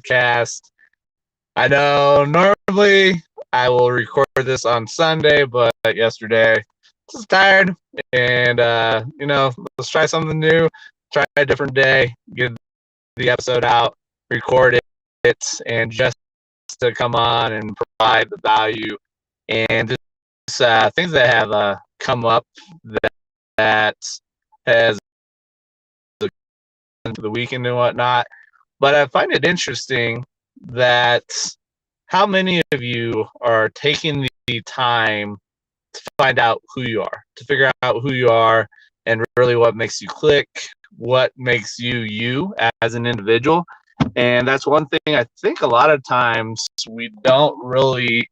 podcast. I know normally I will record this on Sunday, but yesterday just tired and let's try something new, try a different day, get the episode out, record it, and just to come on and provide the value and just things that have come up that has into the weekend and whatnot. But I find it interesting that how many of you are taking the time to find out who you are, to figure out who you are and really what makes you click, what makes you you as an individual. And that's one thing I think a lot of times we don't really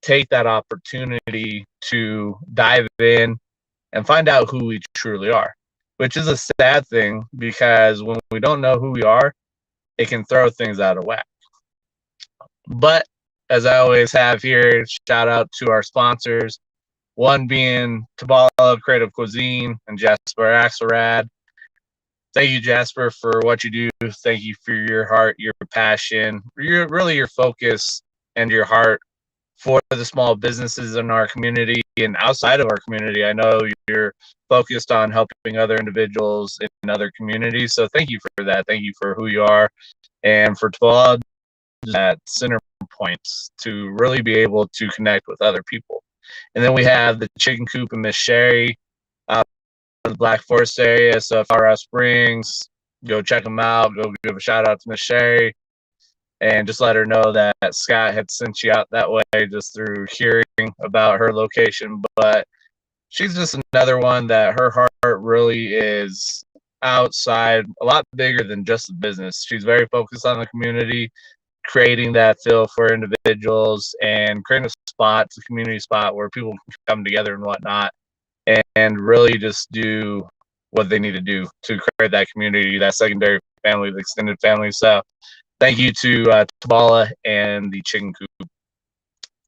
take that opportunity to dive in and find out who we truly are, which is a sad thing because when we don't know who we are, it can throw things out of whack. But as I always have here, shout out to our sponsors, one being Tabala Creative Cuisine and Jasper Axelrad. Thank you, Jasper, for what you do. Thank you for your heart, your passion, your focus and your heart for the small businesses in our community and outside of our community. I know you're focused on helping other individuals in other communities. So thank you for that. Thank you for who you are and for Tabala at center points to really be able to connect with other people. And then we have the Chicken Coop and Miss Sherry in the Black Forest area. So Colorado Springs, go check them out. Go give a shout out to Miss Sherry and just let her know that Scott had sent you out that way just through hearing about her location. But she's just another one that her heart really is outside, a lot bigger than just the business. She's very focused on the community, creating that feel for individuals and creating a spot, it's a community spot where people can come together and whatnot and really just do what they need to do to create that community, that secondary family, the extended family. So thank you to Tabala and the Chicken Coop.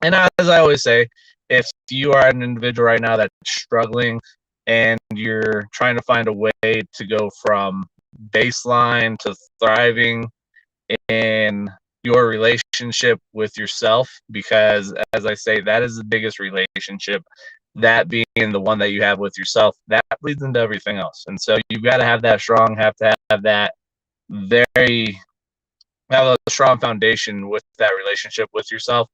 And as I always say, if you are an individual right now that's struggling and you're trying to find a way to go from baseline to thriving in your relationship with yourself, because as I say, that is the biggest relationship, that being the one that you have with yourself, that bleeds into everything else. And so you've got to have that strong, have to have that have a strong foundation with that relationship with yourself,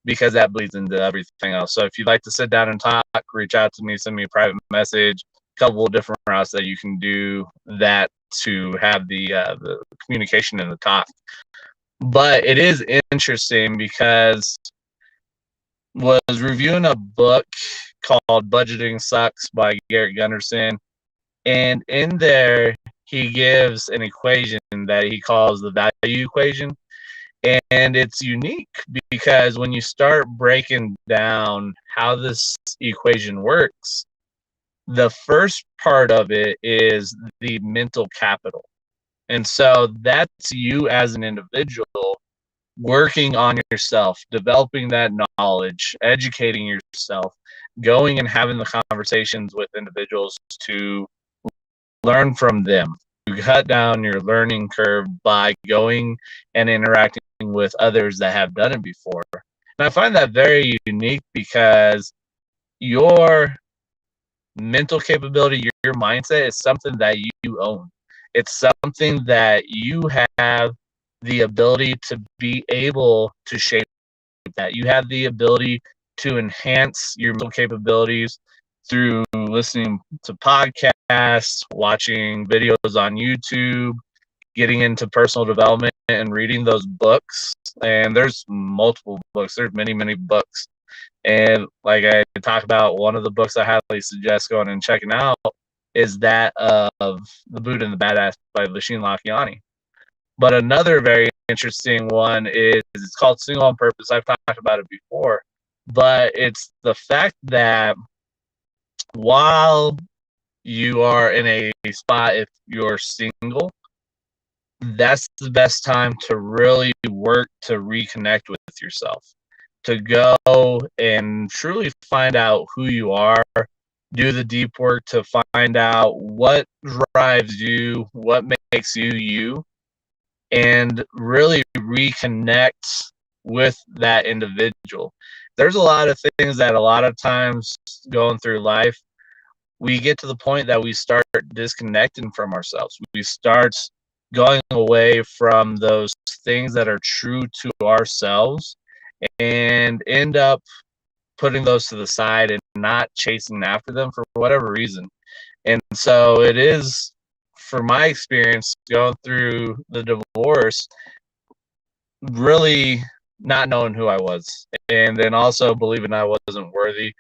because that bleeds into everything else. So if you'd like to sit down and talk, reach out to me, send me a private message, a couple of different routes that you can do that to have the communication and the talk. But it is interesting because was reviewing a book called Budgeting Sucks by Garrett Gunderson, and in there he gives an equation that he calls the value equation. And it's unique because when you start breaking down how this equation works, the first part of it is the mental capital. And so that's you as an individual working on yourself, developing that knowledge, educating yourself, going and having the conversations with individuals to learn from them. You cut down your learning curve by going and interacting with others that have done it before. And I find that very unique because your mental capability, your mindset is something that you own. It's something that you have the ability to be able to shape that. You have the ability to enhance your mental capabilities through listening to podcasts, watching videos on YouTube, getting into personal development and reading those books. And there's multiple books. There's many, many books. And like I talked about, one of the books I highly suggest going and checking out is that of The Buddha and the Badass by Vishen Lakhiani. But another very interesting one is, it's called Single on Purpose. I've talked about it before, but it's the fact that while you are in a spot, if you're single, that's the best time to really work to reconnect with yourself, to go and truly find out who you are, do the deep work to find out what drives you, what makes you you, and really reconnect with that individual. There's a lot of things that a lot of times going through life, we get to the point that we start disconnecting from ourselves. We start going away from those things that are true to ourselves and end up putting those to the side and not chasing after them for whatever reason. And so it is, for my experience going through the divorce, really not knowing who I was, and then also believing I wasn't worthy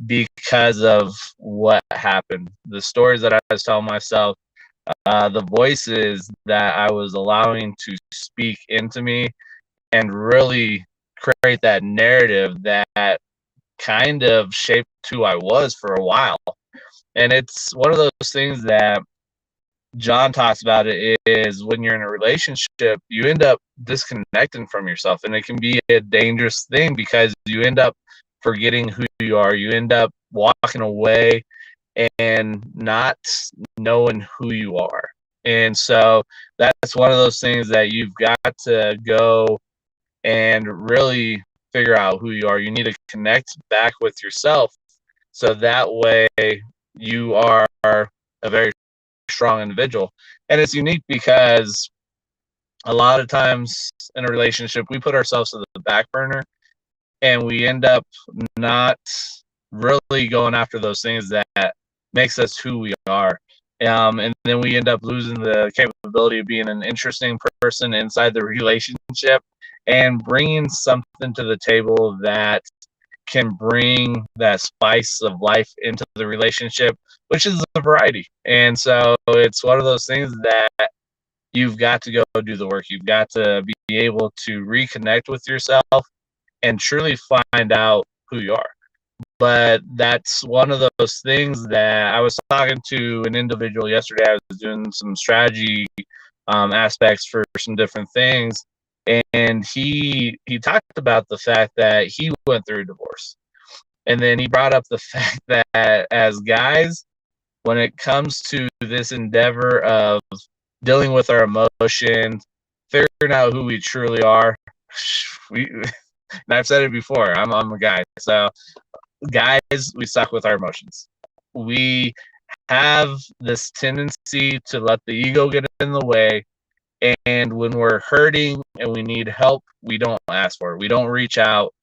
because of what happened. The stories that I was telling myself, the voices that I was allowing to speak into me and really create that narrative that kind of shaped who I was for a while. And it's one of those things that John talks about it is when you're in a relationship, you end up disconnecting from yourself, and it can be a dangerous thing because you end up forgetting who you are. You end up walking away and not knowing who you are. And so that's one of those things that you've got to go and really figure out who you are. You need to connect back with yourself so that way you are a very strong individual. And it's unique because a lot of times in a relationship, we put ourselves to the back burner and we end up not really going after those things that makes us who we are. And then we end up losing the capability of being an interesting person inside the relationship and bringing something to the table that can bring that spice of life into the relationship, which is the variety. And so it's one of those things that you've got to go do the work. You've got to be able to reconnect with yourself and truly find out who you are. But that's one of those things that I was talking to an individual yesterday. I was doing some strategy aspects for some different things, and he talked about the fact that he went through a divorce, and then he brought up the fact that as guys, when it comes to this endeavor of dealing with our emotions, figuring out who we truly are, we and I've said it before, I'm a guy, so guys, we suck with our emotions. We have this tendency to let the ego get in the way. And when we're hurting and we need help, we don't ask for it. We don't reach out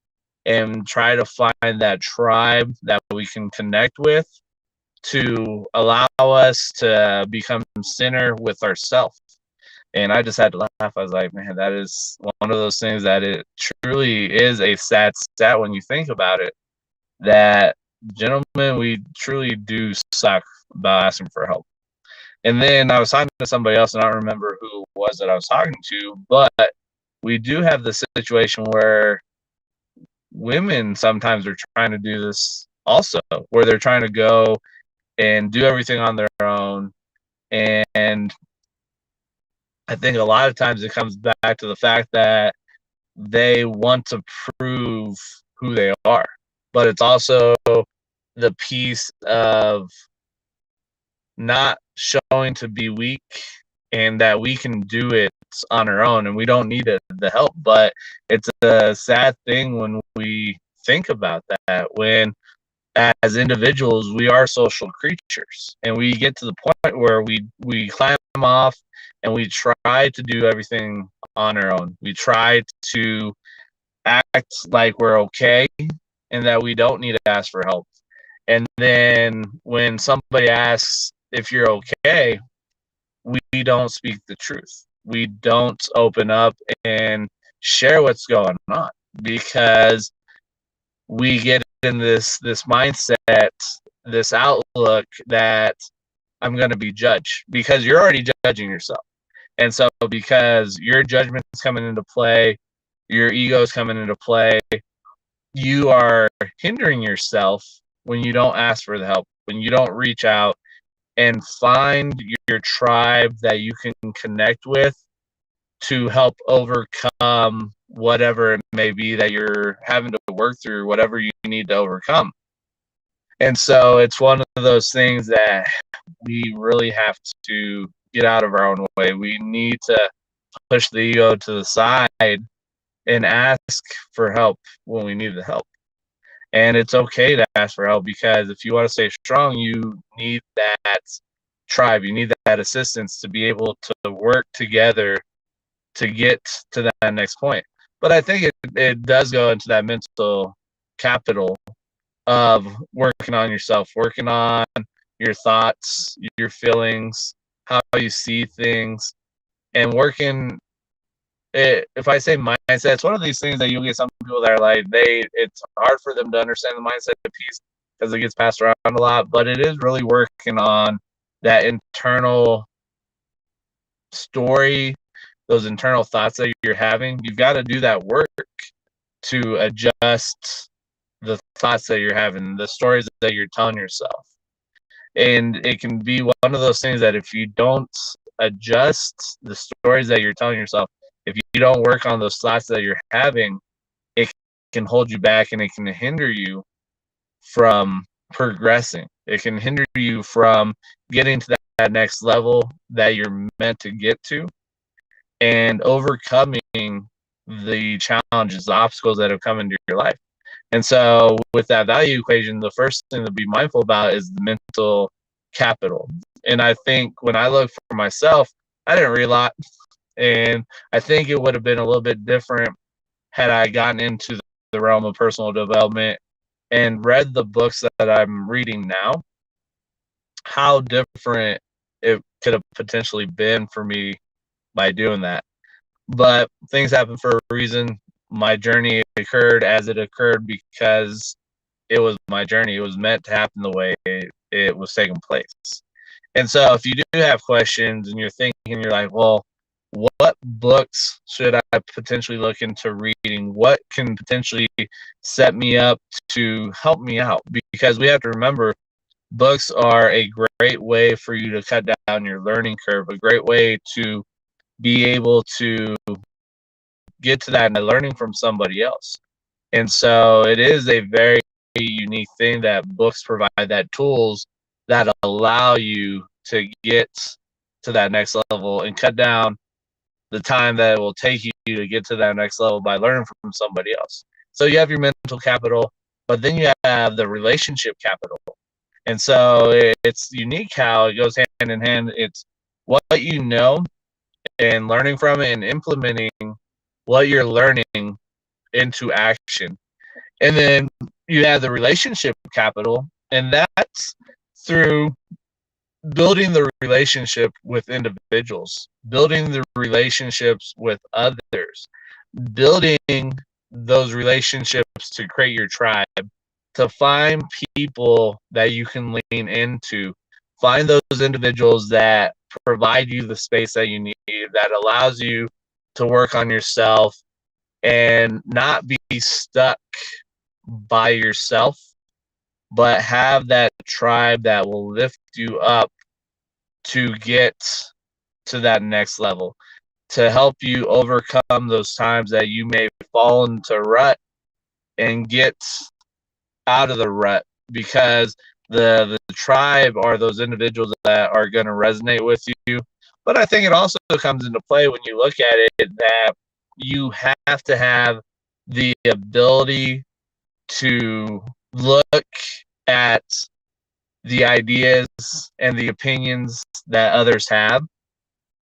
and try to find that tribe that we can connect with to allow us to become center with ourselves. And I just had to laugh. I was like, man, that is one of those things that it truly is a sad stat when you think about it. That, gentlemen, we truly do suck about asking for help. And then I was talking to somebody else, and I don't remember who it was that I was talking to, but we do have the situation where women sometimes are trying to do this also, where they're trying to go and do everything on their own. And I think a lot of times it comes back to the fact that they want to prove who they are, but it's also the piece of not showing to be weak and that we can do it on our own and we don't need the help. But it's a sad thing when we think about that, when as individuals we are social creatures and we get to the point where we climb off and we try to do everything on our own. We try to act like we're okay and that we don't need to ask for help. And then when somebody asks if you're okay, we don't speak the truth. We don't open up and share what's going on because we get in this mindset, this outlook that I'm going to be judged because you're already judging yourself. And so because your judgment's coming into play, your ego's coming into play, you are hindering yourself when you don't ask for the help, when you don't reach out and find your tribe that you can connect with to help overcome whatever it may be that you're having to work through, whatever you need to overcome. And so it's one of those things that we really have to get out of our own way. We need to push the ego to the side and ask for help when we need the help. And it's okay to ask for help, because if you want to stay strong, you need that tribe, you need that assistance to be able to work together to get to that next point. But I think it does go into that mental capital of working on yourself, working on your thoughts, your feelings, how you see things, and working if I say mindset, it's one of these things that you'll get some people that are like, it's hard for them to understand the mindset piece because it gets passed around a lot, but it is really working on that internal story, those internal thoughts that you're having. You've got to do that work to adjust the thoughts that you're having, the stories that you're telling yourself. And it can be one of those things that if you don't adjust the stories that you're telling yourself, if you don't work on those thoughts that you're having, it can hold you back and it can hinder you from progressing. It can hinder you from getting to that next level that you're meant to get to and overcoming the challenges, the obstacles that have come into your life. And so with that value equation, the first thing to be mindful about is the mental capital. And I think when I look for myself, I didn't read a lot. And I think it would have been a little bit different had I gotten into the realm of personal development and read the books that I'm reading now, how different it could have potentially been for me by doing that. But things happen for a reason. My journey occurred as it occurred because it was my journey. It was meant to happen the way it was taking place. And so if you do have questions and you're thinking, you're like, well, what books should I potentially look into reading? What can potentially set me up to help me out? Because we have to remember, books are a great way for you to cut down your learning curve, a great way to be able to get to that learning from somebody else. And so it is a very unique thing that books provide, that tools that allow you to get to that next level and cut down the time that it will take you to get to that next level by learning from somebody else. So you have your mental capital, but then you have the relationship capital. And so it's unique how it goes hand in hand. It's what you know and learning from it and implementing what you're learning into action. And then you have the relationship capital, and that's through building the relationship with individuals, building the relationships with others, building those relationships to create your tribe, to find people that you can lean into, find those individuals that provide you the space that you need, that allows you to work on yourself and not be stuck by yourself, but have that tribe that will lift you up to get to that next level, to help you overcome those times that you may fall into rut and get out of the rut, because the tribe are those individuals that are going to resonate with you. But I think it also comes into play when you look at it that you have to have the ability to look at the ideas and the opinions that others have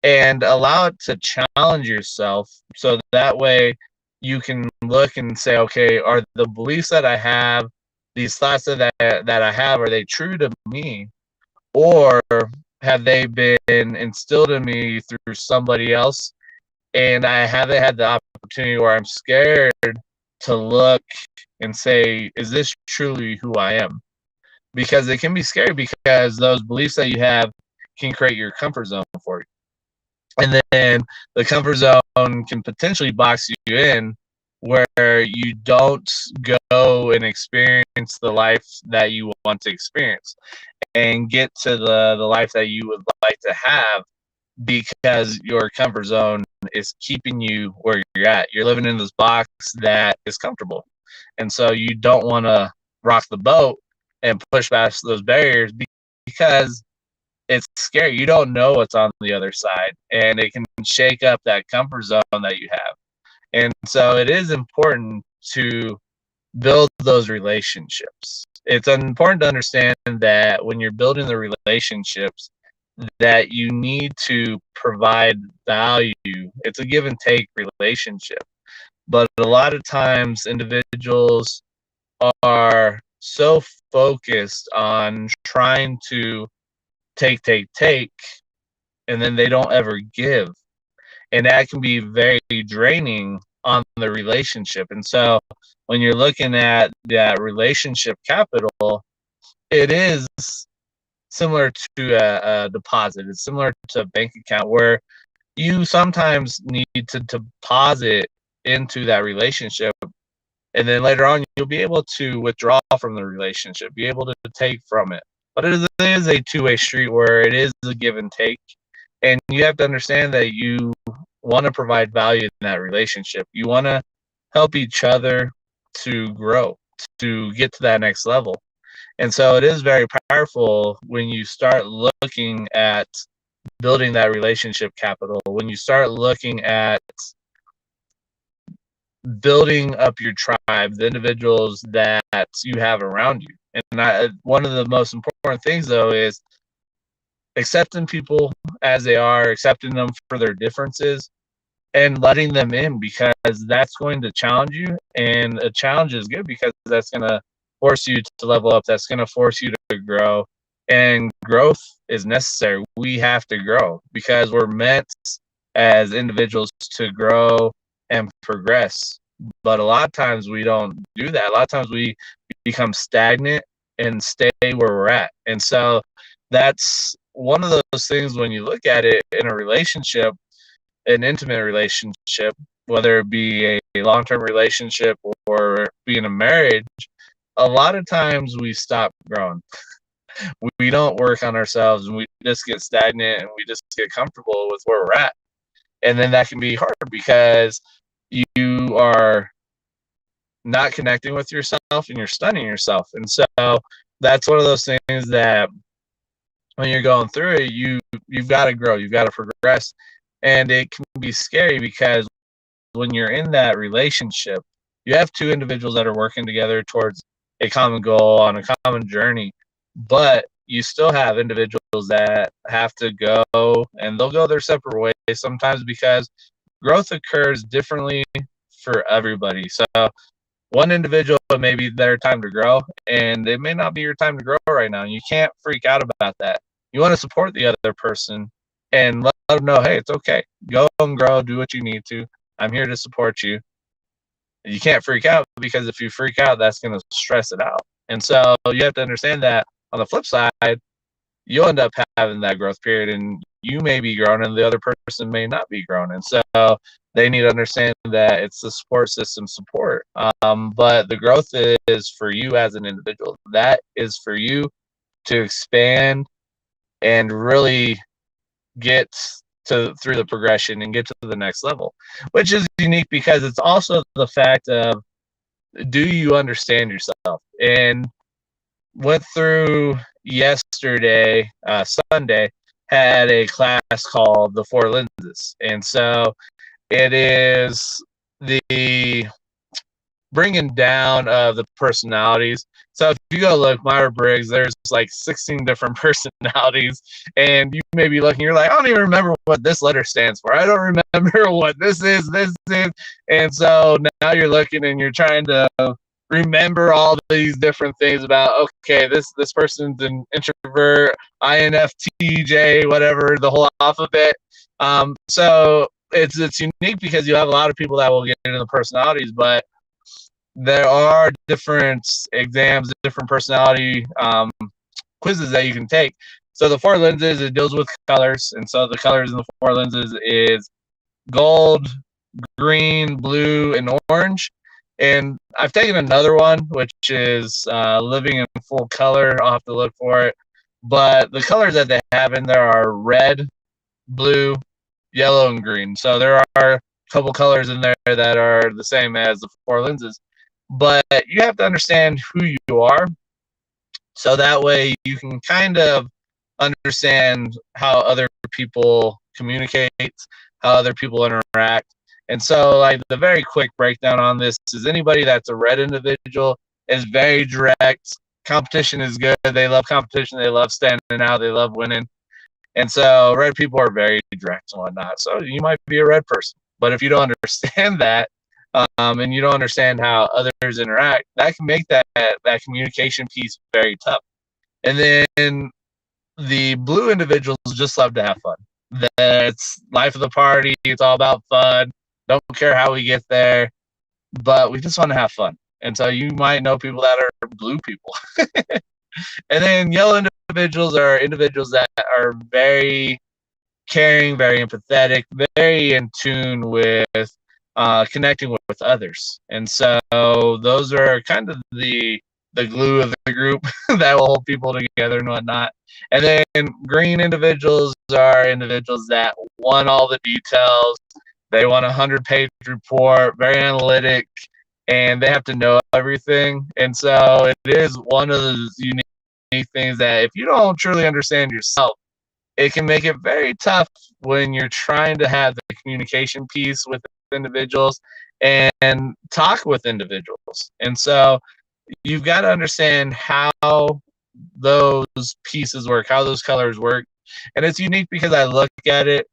and allow it to challenge yourself, so that way you can look and say, okay, are the beliefs that I have, these thoughts that I have, are they true to me, or have they been instilled in me through somebody else and I haven't had the opportunity, or I'm scared to look and say, is this truly who I am? Because it can be scary, because those beliefs that you have can create your comfort zone for you. And then the comfort zone can potentially box you in where you don't go and experience the life that you want to experience and get to the life that you would like to have, because your comfort zone is keeping you where you're at. You're living in this box that is comfortable. And so you don't want to rock the boat and push past those barriers, because it's scary. You don't know what's on the other side, and it can shake up that comfort zone that you have. And so it is important to build those relationships. It's important to understand that when you're building the relationships, that you need to provide value. It's a give and take relationship. But a lot of times individuals are so focused on trying to take, and then they don't ever give. And that can be very draining on the relationship. And so when you're looking at that relationship capital, it is similar to a deposit. It's similar to a bank account where you sometimes need to deposit into that relationship, and then later on you'll be able to withdraw from the relationship, be able to take from it. But it is a two-way street where it is a give and take, and you have to understand that you want to provide value in that relationship. You want to help each other to grow, to get to that next level. And so it is very powerful when you start looking at building that relationship capital, when you start looking at building up your tribe, the individuals that you have around you. And one of the most important things, though, is accepting people as they are, accepting them for their differences, and letting them in, because that's going to challenge you. And a challenge is good because that's going to force you to level up. That's going to force you to grow. And growth is necessary. We have to grow because we're meant as individuals to grow and progress. But a lot of times we don't do that. A lot of times we become stagnant and stay where we're at. And so that's one of those things when you look at it in a relationship, an intimate relationship, whether it be a long-term relationship or being a marriage, a lot of times we stop growing. We don't work on ourselves, and we just get stagnant, and we just get comfortable with where we're at. And then that can be hard because you are not connecting with yourself and you're stunning yourself. And so that's one of those things that when you're going through it, you've got to grow, you've got to progress. And it can be scary because when you're in that relationship, you have two individuals that are working together towards a common goal on a common journey, but you still have individuals that have to go, and they'll go their separate ways sometimes because growth occurs differently for everybody. So one individual, it may be their time to grow, and it may not be your time to grow right now. You can't freak out about that. You want to support the other person and let them know, hey, it's okay. Go and grow, do what you need to. I'm here to support you. You can't freak out, because if you freak out, that's going to stress it out. And so you have to understand that on the flip side, you'll end up having that growth period, and you may be growing and the other person may not be growing. And so they need to understand that it's the support system support. But the growth is for you as an individual. That is for you to expand and really get through the progression and get to the next level, which is unique because it's also the fact of, do you understand yourself? And went through yesterday, Sunday, had a class called The Four Lenses. And so it is the bringing down of the personalities. So if you go look Myers-Briggs, there's like 16 different personalities, and you may be looking, you're like, I don't even remember what this letter stands for. I don't remember what this is. And so now you're looking and you're trying to remember all these different things about, okay, this person's an introvert, INFTJ, whatever, the whole alphabet. So it's unique because you have a lot of people that will get into the personalities, but there are different exams, different personality quizzes that you can take. So the four lenses, it deals with colors. And so the colors in the four lenses is gold, green, blue, and orange. And I've taken another one, which is living in full color. I'll have to look for it. But the colors that they have in there are red, blue, yellow, and green. So there are a couple colors in there that are the same as the four lenses. But you have to understand who you are, so that way you can kind of understand how other people communicate, how other people interact. And so, like, the very quick breakdown on this is anybody that's a red individual is very direct. Competition is good. They love competition. They love standing out. They love winning. And so, red people are very direct and whatnot. So, you might be a red person. But if you don't understand that, and you don't understand how others interact, that can make that communication piece very tough. And then the blue individuals just love to have fun. That's life of the party. It's all about fun. Don't care how we get there, but we just want to have fun. And so you might know people that are blue people. And then yellow individuals are individuals that are very caring, very empathetic, very in tune with connecting with others. And so those are kind of the glue of the group that will hold people together and whatnot. And then green individuals are individuals that want all the details. They want a 100-page report, very analytic, and they have to know everything. And so it is one of those unique things that if you don't truly understand yourself, it can make it very tough when you're trying to have the communication piece with individuals and talk with individuals. And so you've got to understand how those pieces work, how those colors work. And it's unique because I look at it,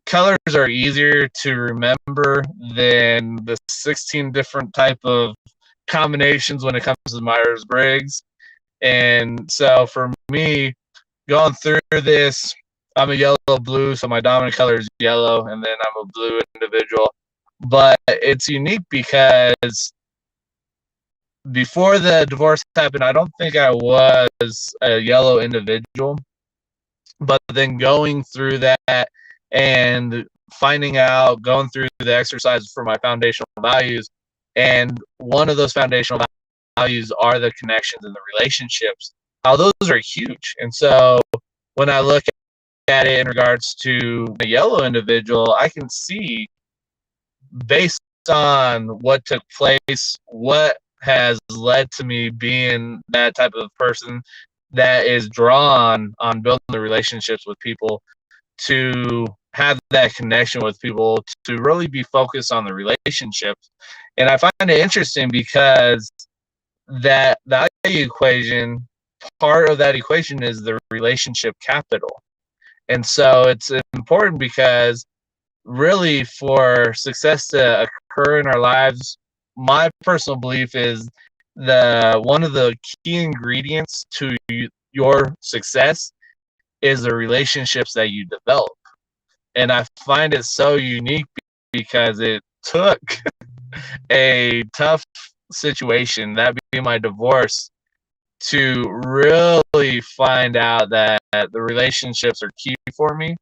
colors are easier to remember than the 16 different type of combinations when it comes to Myers-Briggs. And so for me, going through this, I'm a yellow blue, so my dominant color is yellow, and then I'm a blue individual. But it's unique because before the divorce happened, I don't think I was a yellow individual. But then going through that and finding out, going through the exercises for my foundational values, and one of those foundational values are the connections and the relationships. How those are huge. And so when I look at it in regards to a yellow individual, I can see based on what took place, what has led to me being that type of person that is drawn on building the relationships with people, to have that connection with people, to really be focused on the relationships. And I find it interesting because that value equation, part of that equation is the relationship capital. And so it's important because really for success to occur in our lives, my personal belief is one of the key ingredients to your success is the relationships that you develop. And I find it so unique because it took a tough situation, that being my divorce, to really find out that the relationships are key for me.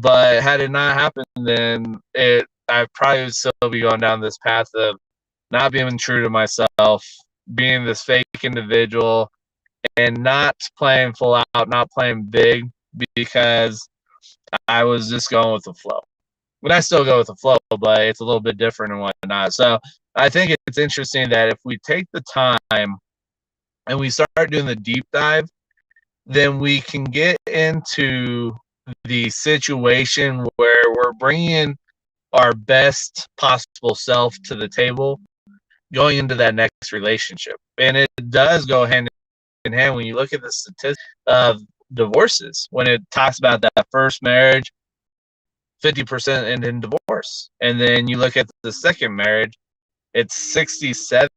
But had it not happened, then I probably would still be going down this path of not being true to myself, being this fake individual, and not playing full out, not playing big, because I was just going with the flow. But I still go with the flow, but it's a little bit different and whatnot. So I think it's interesting that if we take the time and we start doing the deep dive, then we can get into the situation where we're bringing our best possible self to the table going into that next relationship. And it does go hand in hand when you look at the statistics of divorces. When it talks about that first marriage, 50% end in divorce. And then you look at the second marriage, it's 67%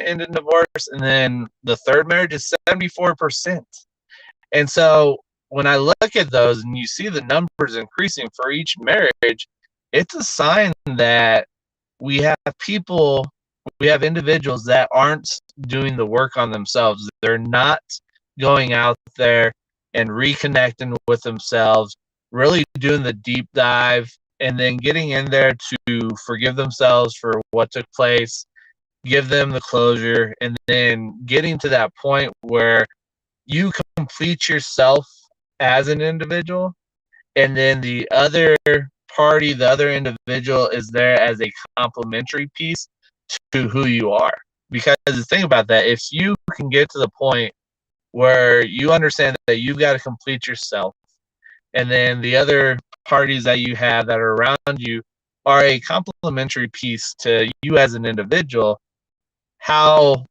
end in divorce. And then the third marriage is 74%. And so when I look at those and you see the numbers increasing for each marriage, it's a sign that we have individuals that aren't doing the work on themselves. They're not going out there and reconnecting with themselves, really doing the deep dive, and then getting in there to forgive themselves for what took place, give them the closure, and then getting to that point where you complete yourself as an individual, and then the other party, the other individual, is there as a complementary piece to who you are. Because the thing about that, if you can get to the point where you understand that you've got to complete yourself, and then the other parties that you have that are around you are a complementary piece to you as an individual, how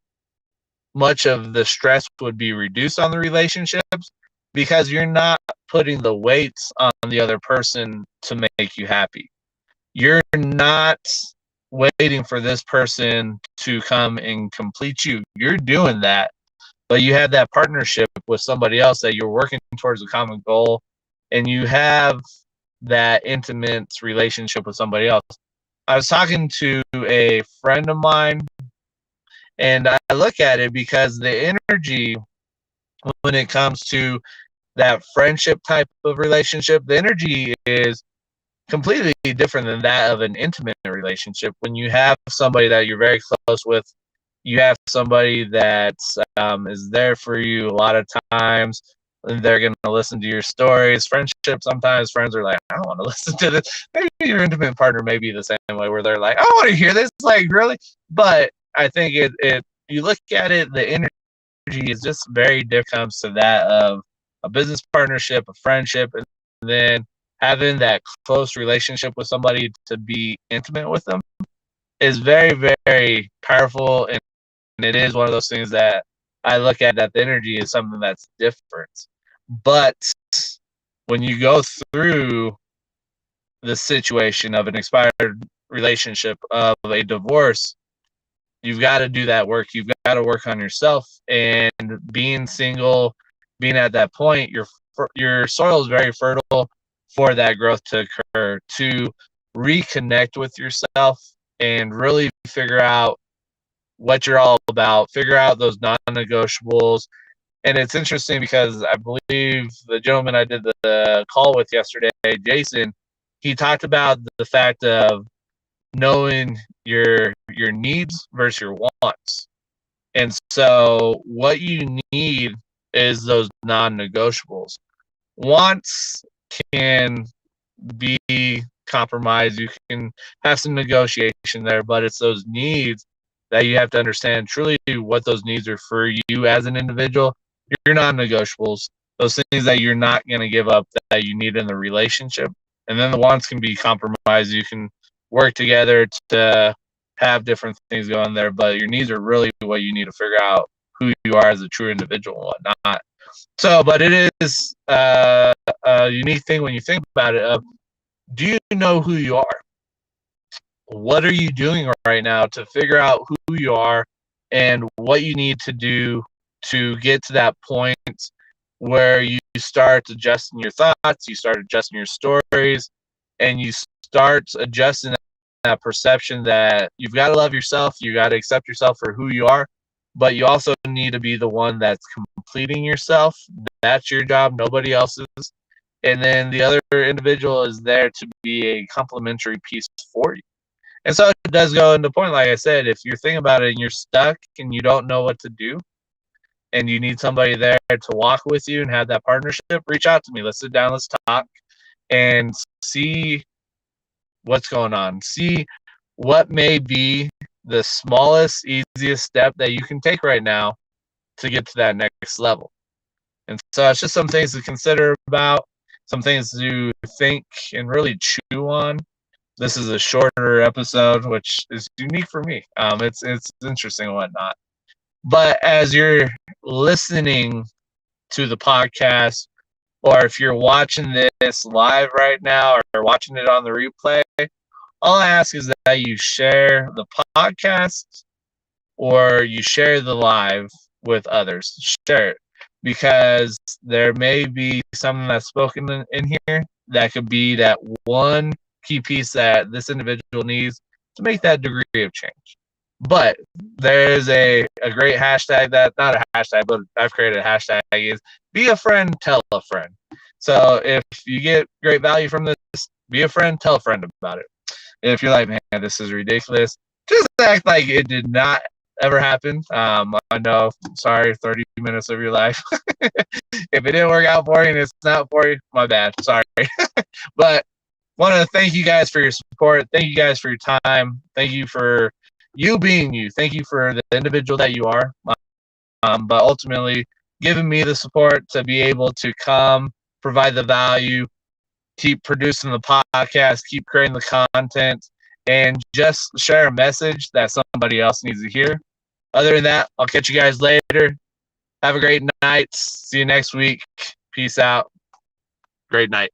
much of the stress would be reduced on the relationships, because you're not putting the weights on the other person to make you happy. You're not waiting for this person to come and complete you. You're doing that, but you have that partnership with somebody else that you're working towards a common goal, and you have that intimate relationship with somebody else. I was talking to a friend of mine, and I look at it because the energy when it comes to that friendship type of relationship, the energy is completely different than that of an intimate relationship. When you have somebody that you're very close with, you have somebody that is there for you a lot of times, and they're going to listen to your stories. Friendship, sometimes friends are like, I don't want to listen to this. Maybe your intimate partner may be the same way, where they're like, I want to hear this. Like, really? But I think you look at it, the energy is just very different when it comes to that of a business partnership, a friendship, and then having that close relationship with somebody to be intimate with them is very, very powerful. And it is one of those things that I look at, that the energy is something that's different. But when you go through the situation of an expired relationship, of a divorce, you've got to do that work. You've got to work on yourself. And being single, being at that point, your soil is very fertile for that growth to occur, to reconnect with yourself and really figure out what you're all about, figure out those non-negotiables. And it's interesting because I believe the gentleman I did the call with yesterday, Jason, he talked about the fact of knowing your needs versus your wants. And so what you need is those non-negotiables. Wants can be compromised. You can have some negotiation there, but it's those needs that you have to understand truly what those needs are for you as an individual. Your non-negotiables, those things that you're not going to give up that you need in the relationship. And then the wants can be compromised. You can work together to have different things going there, but your needs are really what you need to figure out who you are as a true individual and whatnot. So, but it is a unique thing when you think about it. Do you know who you are? What are you doing right now to figure out who you are and what you need to do to get to that point where you start adjusting your thoughts, you start adjusting your stories, and you start adjusting that perception that you've got to love yourself, you got to accept yourself for who you are, but you also need to be the one that's completing yourself. That's your job, nobody else's. And then the other individual is there to be a complementary piece for you. And so it does go into point, like I said, if you're thinking about it and you're stuck and you don't know what to do and you need somebody there to walk with you and have that partnership, reach out to me. Let's sit down, let's talk and see what's going on. See what may be the smallest, easiest step that you can take right now to get to that next level. And so it's just some things to consider about, some things to think and really chew on. This is a shorter episode, which is unique for me. It's interesting and whatnot. But as you're listening to the podcast, or if you're watching this live right now or watching it on the replay, all I ask is that you share the podcast or you share the live with others. Share it, because there may be something that's spoken in here that could be that one key piece that this individual needs to make that degree of change. But there's a great hashtag, that not a hashtag, but I've created a hashtag, is be a friend, tell a friend. So if you get great value from this, be a friend, tell a friend about it. If you're like, man, this is ridiculous, just act like it did not ever happen. I know, sorry, 30 minutes of your life. If it didn't work out for you and it's not for you, my bad, sorry. But want to thank you guys for your support. Thank you guys for your time. Thank you for you being you. Thank you for the individual that you are. But ultimately, giving me the support to be able to come, provide the value, keep producing the podcast, keep creating the content, and just share a message that somebody else needs to hear. Other than that, I'll catch you guys later. Have a great night. See you next week. Peace out. Great night.